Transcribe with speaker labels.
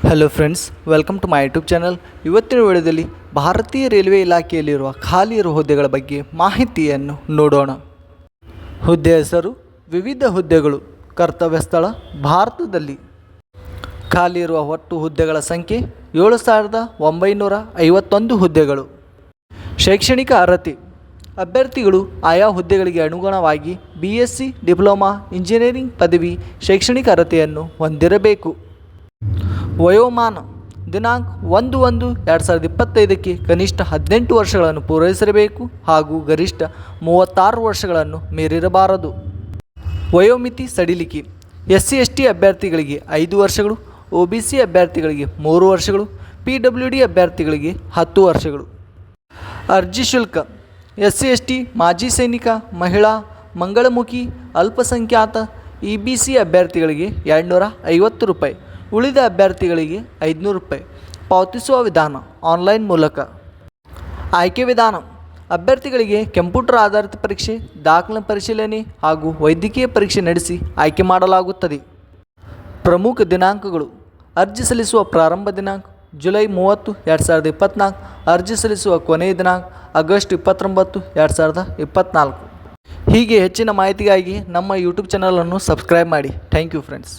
Speaker 1: Hello friends, welcome to my YouTube channel. ಇವತ್ತಿನ ವಿಡಿಯೋದಲ್ಲಿ ಭಾರತೀಯ ರೈಲ್ವೆ ಇಲಾಖೆಯಲ್ಲಿರುವ ಖಾಲಿ ಇರುವ ಹುದ್ದೆಗಳ ಬಗ್ಗೆ ಮಾಹಿತಿಯನ್ನು ನೋಡೋಣ. ಹುದ್ದೆ ಹೆಸರು: ವಿವಿಧ ಹುದ್ದೆಗಳು. ಕರ್ತವ್ಯ ಸ್ಥಳ: ಭಾರತದಲ್ಲಿ. ಖಾಲಿ ಇರುವ ಒಟ್ಟು ಹುದ್ದೆಗಳ ಸಂಖ್ಯೆ 7,951 ಹುದ್ದೆಗಳು. ಶೈಕ್ಷಣಿಕ ಅರ್ಹತೆ: ಅಭ್ಯರ್ಥಿಗಳು ಆಯಾ ಹುದ್ದೆಗಳಿಗೆ ಅನುಗುಣವಾಗಿ BSc, ಡಿಪ್ಲೊಮಾ, ಇಂಜಿನಿಯರಿಂಗ್ ಪದವಿ ಶೈಕ್ಷಣಿಕ ಅರ್ಹತೆಯನ್ನು ಹೊಂದಿರಬೇಕು. ವಯೋಮಾನ: ದಿನಾಂಕ 1/1/2025ಕ್ಕೆ ಕನಿಷ್ಠ 18 ವರ್ಷಗಳನ್ನು ಪೂರೈಸಿರಬೇಕು ಹಾಗೂ ಗರಿಷ್ಠ 36 ವರ್ಷಗಳನ್ನು ಮೀರಿರಬಾರದು. ವಯೋಮಿತಿ ಸಡಿಲಿಕೆ: SC/ST ಅಭ್ಯರ್ಥಿಗಳಿಗೆ 5 ವರ್ಷಗಳು, OBC ಅಭ್ಯರ್ಥಿಗಳಿಗೆ 3 ವರ್ಷಗಳು, PWD ಅಭ್ಯರ್ಥಿಗಳಿಗೆ 10 ವರ್ಷಗಳು. ಅರ್ಜಿ ಶುಲ್ಕ: SC/ST, ಮಾಜಿ ಸೈನಿಕ, ಮಹಿಳಾ, ಮಂಗಳಮುಖಿ, ಅಲ್ಪಸಂಖ್ಯಾತ, EBC ಅಭ್ಯರ್ಥಿಗಳಿಗೆ 250 ರೂಪಾಯಿ, ಉಳಿದ ಅಭ್ಯರ್ಥಿಗಳಿಗೆ 500 ರೂಪಾಯಿ. ಪಾವತಿಸುವ ವಿಧಾನ: ಆನ್ಲೈನ್ ಮೂಲಕ. ಆಯ್ಕೆ ವಿಧಾನ: ಅಭ್ಯರ್ಥಿಗಳಿಗೆ ಕಂಪ್ಯೂಟರ್ ಆಧಾರಿತ ಪರೀಕ್ಷೆ, ದಾಖಲೆ ಪರಿಶೀಲನೆ ಹಾಗೂ ವೈದ್ಯಕೀಯ ಪರೀಕ್ಷೆ ನಡೆಸಿ ಆಯ್ಕೆ ಮಾಡಲಾಗುತ್ತದೆ. ಪ್ರಮುಖ ದಿನಾಂಕಗಳು: ಅರ್ಜಿ ಸಲ್ಲಿಸುವ ಪ್ರಾರಂಭ ದಿನಾಂಕ ಜುಲೈ 30, 2024. ಅರ್ಜಿ ಸಲ್ಲಿಸುವ ಕೊನೆಯ ದಿನಾಂಕ ಆಗಸ್ಟ್ 29, 2024. ಹೀಗೆ ಹೆಚ್ಚಿನ ಮಾಹಿತಿಗಾಗಿ ನಮ್ಮ ಯೂಟ್ಯೂಬ್ ಚಾನಲನ್ನು ಸಬ್ಸ್ಕ್ರೈಬ್ ಮಾಡಿ. Thank you friends.